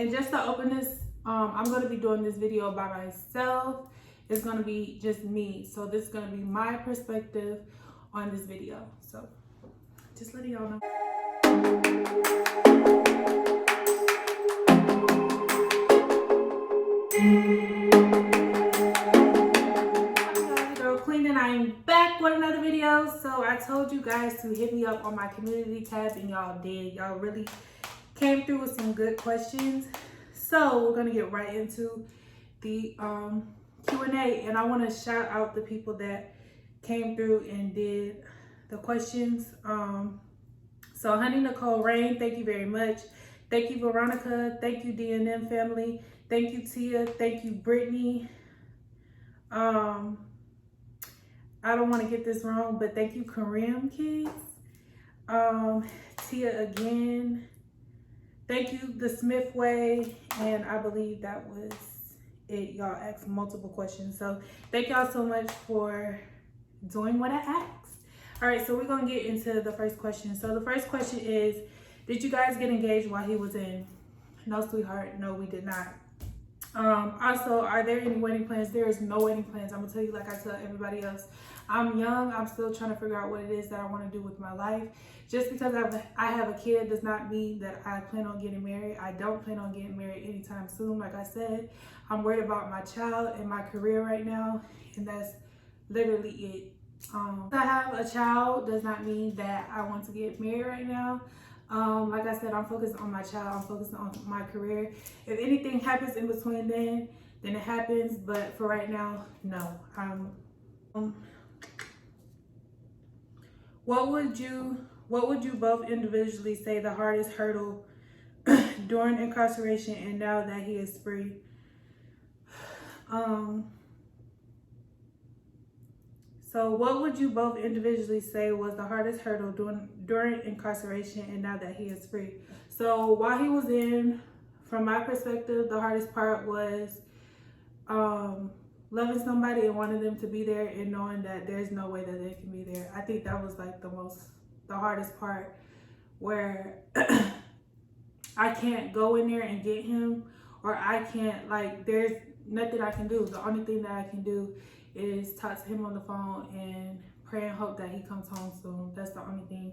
And just to open this, I'm going to be doing this video by myself. It's going to be just me. So this is going to be my perspective on this video. So just letting y'all know. Girl Queen, and I am back with another video. So I told you guys to hit me up on my community tab, and y'all did. Y'all really came through with some good questions. So we're gonna get right into the Q&A, and I want to shout out the people that came through and did the questions. So Honey Nicole Rain, thank you very much. Thank you, Veronica. Thank you, DNM family. Thank you, Tia. Thank you, Brittany. I don't want to get this wrong, but thank you, Kareem kids. Tia again. Thank you, the Smith Way. And I believe that was it. Y'all asked multiple questions. So thank y'all so much for doing what I asked. All right, so we're going to get into the first question. So the first question is, did you guys get engaged while he was in? No, sweetheart. No, we did not. Also, are there any wedding plans? There is no wedding plans. I'm gonna tell you, like I tell everybody else, I'm young. I'm still trying to figure out what it is that I want to do with my life. Just because I have a kid does not mean that I plan on getting married. I don't plan on getting married anytime soon. Like I said, I'm worried about my child and my career right now, and that's literally it. I have a child does not mean that I want to get married right now. Like I said, I'm focused on my child. I'm focused on my career. If anything happens in between then it happens. But for right now, no. What would you both individually say the hardest hurdle during incarceration and now that he is free? So what would you both individually say was the hardest hurdle during incarceration and now that he is free? So while he was in, from my perspective, the hardest part was loving somebody and wanting them to be there and knowing that there's no way that they can be there. I think that was like the hardest part, where I can't go in there and get him, or I can't, like, there's nothing I can do. The only thing that I can do is talk to him on the phone and pray and hope that he comes home soon. That's the only thing.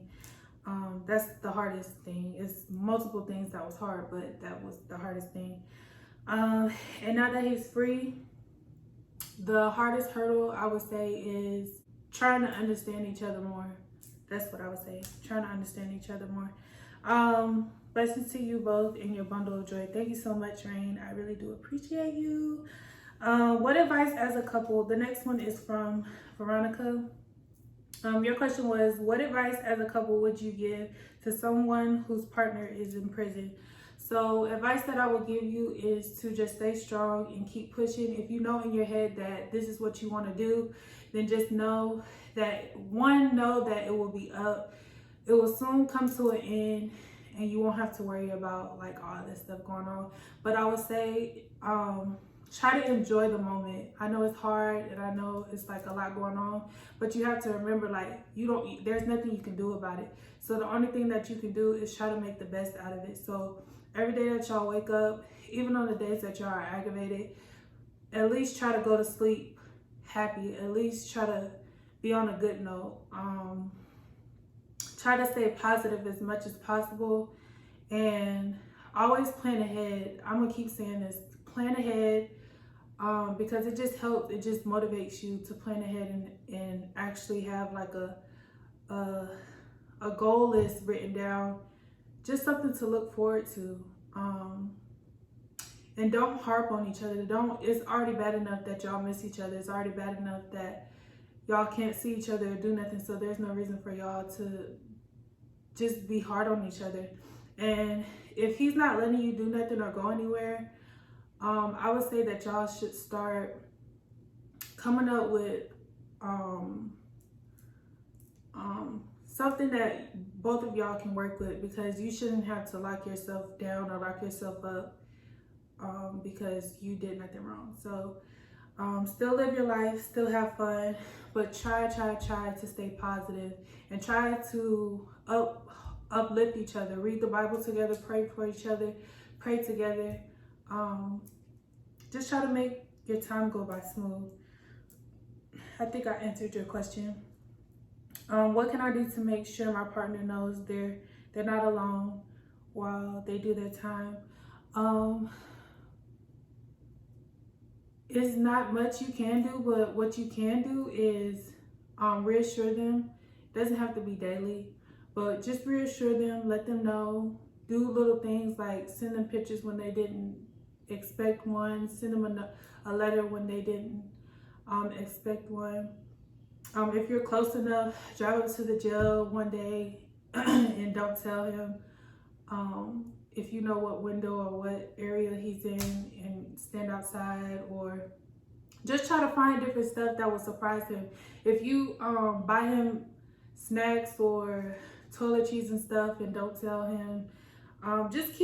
That's the hardest thing. It's multiple things that was hard, but that was the hardest thing. And now that he's free, the hardest hurdle I would say is trying to understand each other more. That's what I would say. Trying to understand each other more. Blessings to you both and your bundle of joy. Thank you so much, Rain. I really do appreciate you. What advice as a couple? The next one is from Veronica. Your question was, what advice as a couple would you give to someone whose partner is in prison? So advice that I would give you is to just stay strong and keep pushing. If you know in your head that this is what you want to do, then just know that, know that it will be up. It will soon come to an end, and you won't have to worry about like all this stuff going on. But I would say, try to enjoy the moment. I know it's hard, and I know it's like a lot going on, but you have to remember, like, there's nothing you can do about it. So the only thing that you can do is try to make the best out of it. So every day that y'all wake up, even on the days that y'all are aggravated, at least try to go to sleep happy. At least try to be on a good note. Try to stay positive as much as possible, and always plan ahead. I'm gonna keep saying this, plan ahead, because it just helps, it just motivates you to plan ahead and actually have like a goal list written down, just something to look forward to. And don't harp on each other. It's already bad enough that y'all miss each other. It's already bad enough that y'all can't see each other or do nothing. So there's no reason for y'all to just be hard on each other. And if he's not letting you do nothing or go anywhere, I would say that y'all should start coming up with something that both of y'all can work with, because you shouldn't have to lock yourself down or lock yourself up because you did nothing wrong. So still live your life, still have fun, but try to stay positive and try to uplift each other. Read the Bible together, pray for each other, pray together. Just try to make your time go by smooth. I think I answered your question. What can I do to make sure my partner knows they're not alone while they do their time? It's not much you can do, but what you can do is reassure them. It doesn't have to be daily, but just reassure them, let them know, do little things like send them pictures when they didn't expect one, send them a letter when they didn't expect one. If you're close enough, drive up to the jail one day and don't tell him. If you know what window or what area he's in, and stand outside, or just try to find different stuff that will surprise him. If you buy him snacks or toiletries and stuff and don't tell him, just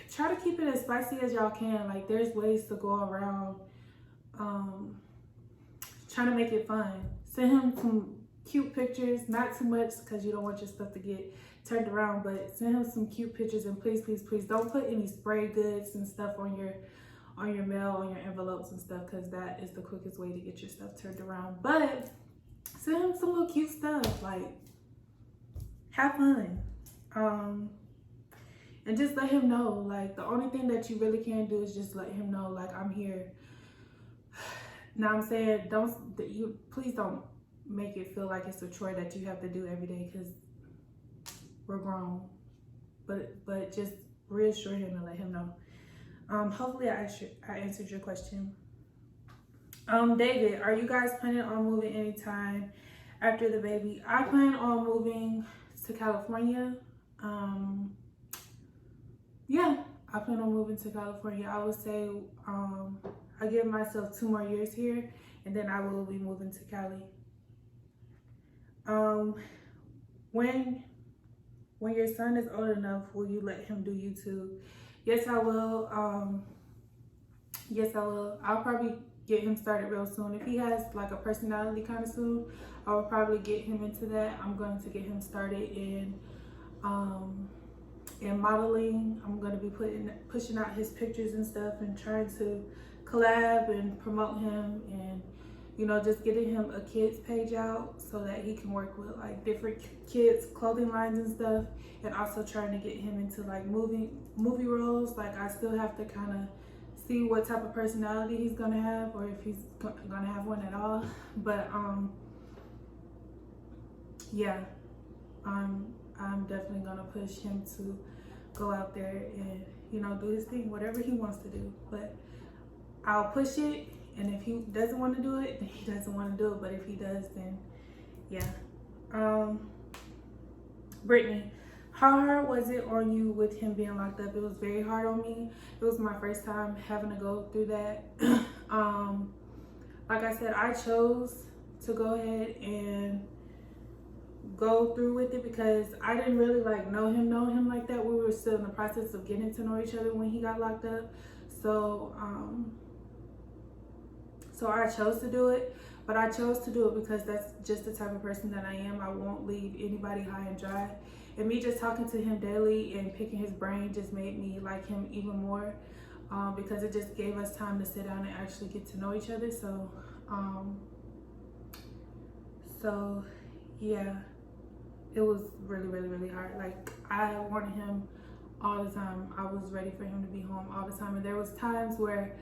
try to keep it as spicy as y'all can. Like, there's ways to go around trying to make it fun. Send him some cute pictures, not too much because you don't want your stuff to get turned around, but send him some cute pictures, and please don't put any spray goods and stuff on your mail, on your envelopes and stuff, because that is the quickest way to get your stuff turned around. But send him some little cute stuff, like, have fun. And just let him know, like, the only thing that you really can do is just let him know, like, I'm here. Now I'm saying, please don't make it feel like it's a chore that you have to do every day, because we're grown. But just reassure him and let him know. Hopefully I answered your question. David, are you guys planning on moving anytime after the baby? I plan on moving to California. Yeah, I plan on moving to California. I would say I give myself 2 more years here, and then I will be moving to Cali. When your son is old enough, will you let him do YouTube? Yes, I will. Yes, I will. I'll probably get him started real soon. If he has like a personality kind of soon, I will probably get him into that. I'm going to get him started in modeling. I'm going to be pushing out his pictures and stuff, and trying to collab and promote him, and just getting him a kids page out so that he can work with like different kids clothing lines and stuff, and also trying to get him into like movie roles. Like, I still have to kind of see what type of personality he's gonna have, or if he's gonna have one at all. But yeah, I'm definitely gonna push him to go out there and do his thing, whatever he wants to do. But I'll push it, and if he doesn't want to do it, then he doesn't want to do it. But if he does, then yeah. Brittany, how hard was it on you with him being locked up? It was very hard on me. It was my first time having to go through that. Like I said, I chose to go ahead and go through with it because I didn't really know him like that. We were still in the process of getting to know each other when he got locked up. So I chose to do it, but I chose to do it because that's just the type of person that I am. I won't leave anybody high and dry. And me just talking to him daily and picking his brain just made me like him even more, because it just gave us time to sit down and actually get to know each other. So yeah, it was really, really, really hard. Like, I wanted him all the time. I was ready for him to be home all the time. And there was times where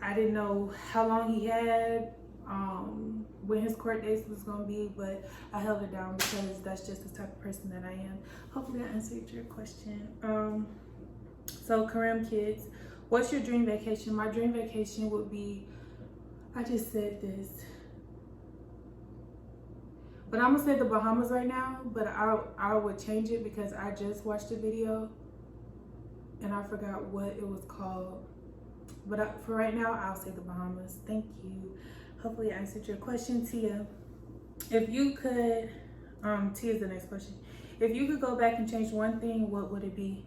I didn't know how long he had, when his court dates was gonna be, but I held it down because that's just the type of person that I am. Hopefully I answered your question. So Karim kids, what's your dream vacation? My dream vacation would be, I just said this, but I'm gonna say the Bahamas right now, but I would change it because I just watched a video and I forgot what it was called. But for right now, I'll say the Bahamas. Thank you. Hopefully I answered your question, Tia. If you could, Tia's the next question. If you could go back and change one thing, what would it be?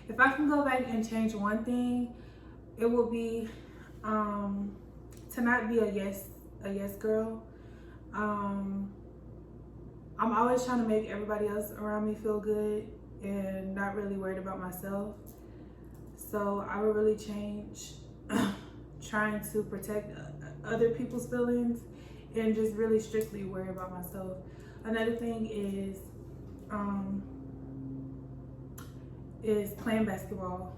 If I can go back and change one thing, it will be to not be a yes girl. I'm always trying to make everybody else around me feel good and not really worried about myself. So I would really change trying to protect other people's feelings and just really strictly worry about myself. Another thing is playing basketball.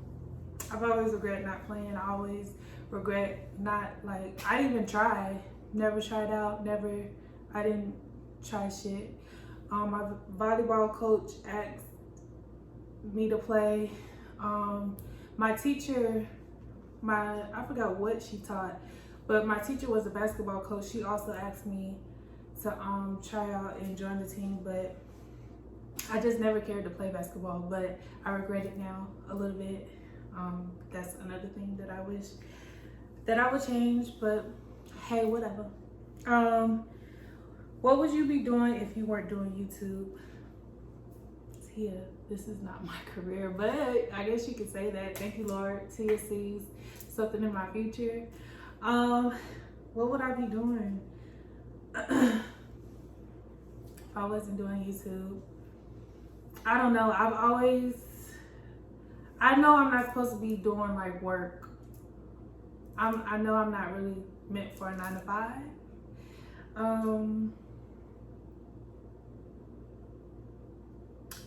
I've always regret not playing. I always regret not, like, I didn't even try. Never tried out, I didn't try shit. My volleyball coach asked me to play. My teacher, I forgot what she taught, but my teacher was a basketball coach. She also asked me to try out and join the team, but I just never cared to play basketball, but I regret it now a little bit. That's another thing that I wish that I would change, but hey, whatever. What would you be doing if you weren't doing YouTube? Tia, this is not my career, but I guess you could say that. Thank you, Lord. Tia sees something in my future. What would I be doing if I wasn't doing YouTube? I don't know. I know I'm not supposed to be doing like work. I know I'm not really meant for a 9 to 5.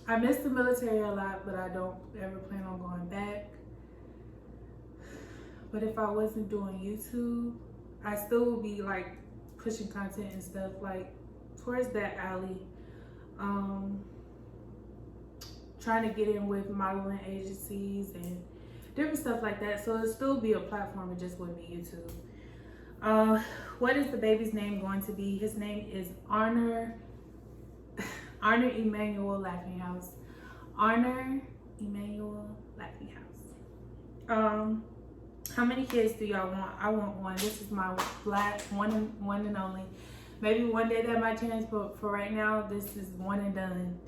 I miss the military a lot, but I don't ever plan on going back. But if I wasn't doing YouTube, I still would be like pushing content and stuff like towards that alley. Trying to get in with modeling agencies and different stuff like that. So it'll still be a platform, it just wouldn't be YouTube. What is the baby's name going to be? His name is Arner Emmanuel Laughinghouse. Arner Emmanuel Laughinghouse. How many kids do y'all want? I want one. This is my black one and only. Maybe one day that might change, but for right now, this is one and done.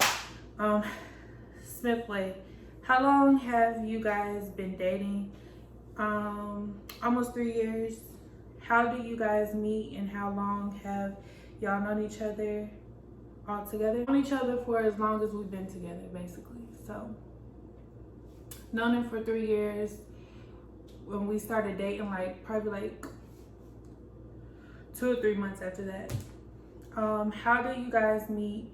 Smithway, how long have you guys been dating? Almost 3 years. How do you guys meet and how long have y'all known each other all together? Known each other for as long as we've been together, basically. So, known him for 3 years. When we started dating, like probably like 2 or 3 months after that. How do you guys meet?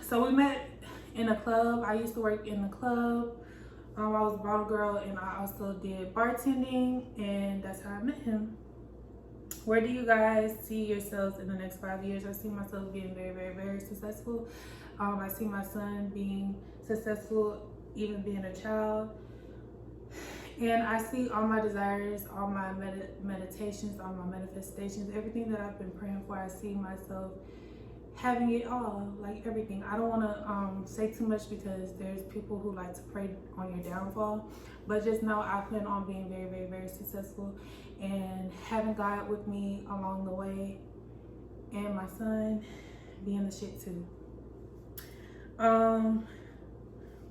So we met in a club. I used to work in the club. I was a bottle girl and I also did bartending, and that's how I met him. Where do you guys see yourselves in the next 5 years? I see myself being very, very, very successful. I see my son being successful, even being a child. And I see all my desires, all my meditations, all my manifestations, everything that I've been praying for. I see myself having it all, like everything. I don't want to say too much because there's people who like to pray on your downfall, but just know I plan on being very, very, very successful and having God with me along the way, and my son being the shit too.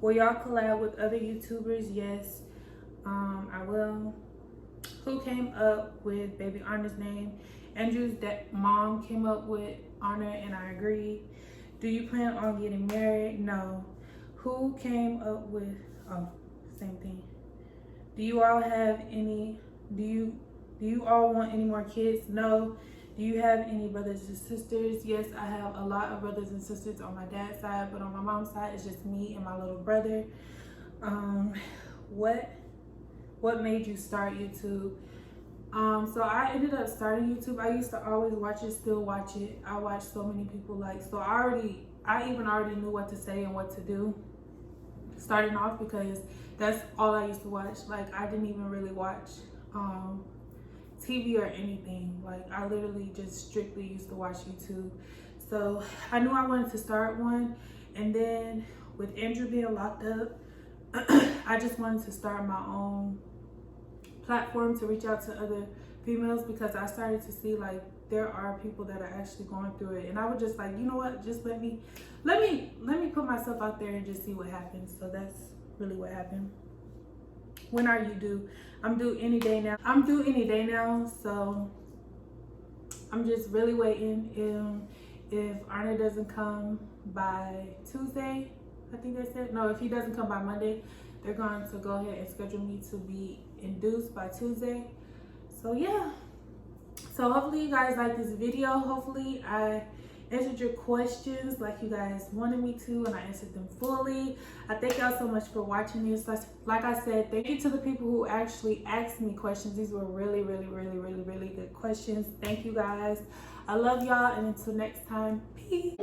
Will y'all collab with other YouTubers? Yes, I will. Who came up with baby Arner's name? Andrew's mom came up with Arner, and I agreed. Do you plan on getting married? No. Who came up with, same thing. Do you all have any, do you all want any more kids? No. Do you have any brothers and sisters? Yes, I have a lot of brothers and sisters on my dad's side, but on my mom's side, it's just me and my little brother. What made you start YouTube? So I ended up starting YouTube. I used to always watch it, still watch it. I watch so many people, like, so I even already knew what to say and what to do starting off, because that's all I used to watch. Like, I didn't even really watch TV or anything. Like, I literally just strictly used to watch YouTube. So I knew I wanted to start one, and then with Andrew being locked up, I just wanted to start my own platform to reach out to other females, because I started to see like there are people that are actually going through it, and I was just like, you know what, just let me put myself out there and just see what happens. So that's really what happened. When are you due? I'm due any day now. So I'm just really waiting. if Arna doesn't come by Tuesday, I think they said, no, if he doesn't come by Monday, they're going to go ahead and schedule me to be induced by Tuesday. So yeah, so hopefully you guys like this video. Hopefully I answered your questions like you guys wanted me to, and I answered them fully. I thank y'all so much for watching this. Like I said, thank you to the people who actually asked me questions. These were really good questions. Thank you guys. I love y'all, and until next time, peace.